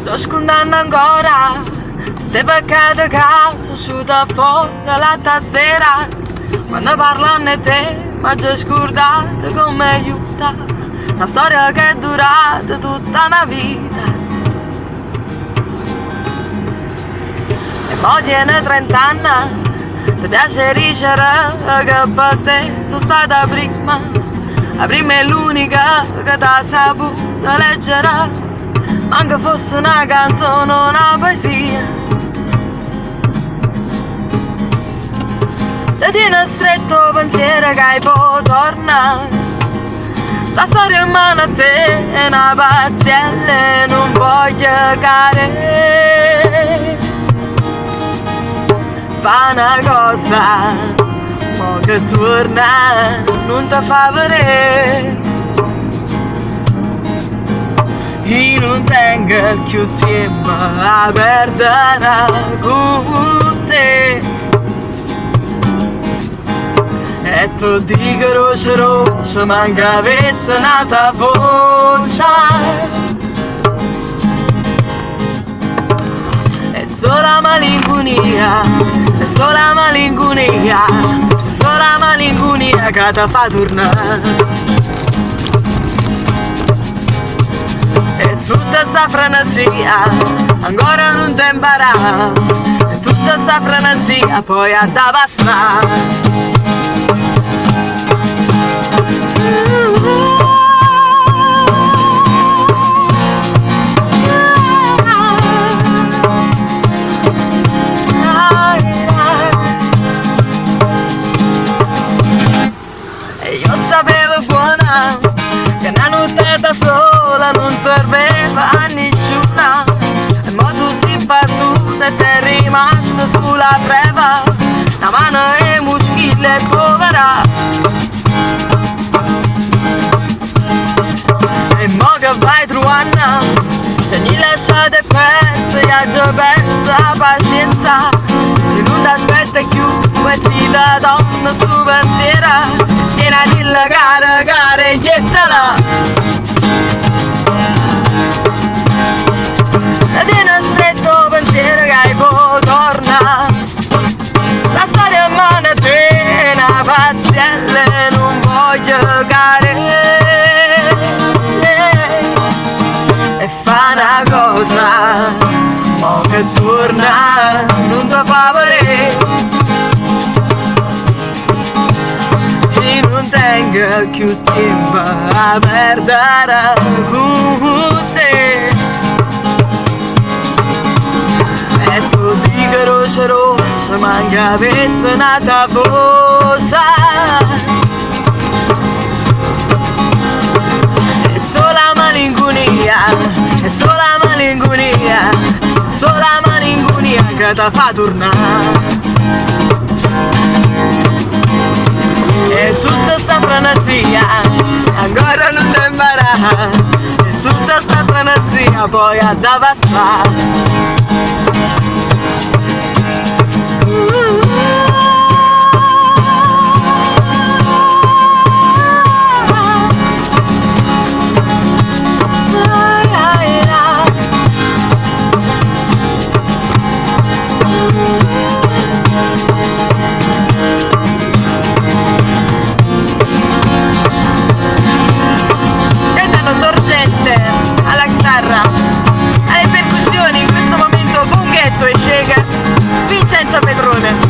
sto scondendo ancora te peccati che sono uscita fuori la sera. Quando parlano di te mi già scordato come aiuta una storia che è durata tutta una vita. E poi tiene 30 anni, ti piace dicere che per te sono stata prima. La prima è l'unica che ti ha saputo leggere, anche fosse una canzone o una poesia. Ti tiene stretto pensiero che hai poi torna. Sta storia in mano a te è una pazziella, non voglio care. Fa una cosa, mo che torna, non ti fa vedere. Io non tengo più tempo a perdere con te. E tu dico roce roce, manca avesse nata voce. È sola malinconia, è sola malinconia, è sola malinconia che ti fa tornare. E tutta sta frenesia ancora non ti imparà, e tutta sta frenesia poi a da passare. E io sapevo buona che una nottata sola non serveva a nessuna, e mo tu sei partita e sei rimasta sulla preva, la mano e muschile povera. E mo che vai trovando, se ne lasciate perso, e già persa la pazienza, e non ti aspetta più questa donna su pensiera, tieni a dirla cara, cara e gettala. E tieni a stretto pensiero che hai poi torna. La storia in mano a te è una pazziella, non voglio care. E fa una cosa, mo che torna, non ti fa vedere. E non tengo più tempo a perdere con te. E tu dico roce roce, manca avesse nata voce. È sola malinconia, è sola malinconia, è sola malinconia che ti fa tornare. E tutta sta frenesia ancora non ti imparà, e tutta sta frenesia poi a da passare. Sorgente alla chitarra, alle percussioni in questo momento Bonghetto e Scega, Vincenzo Petrone.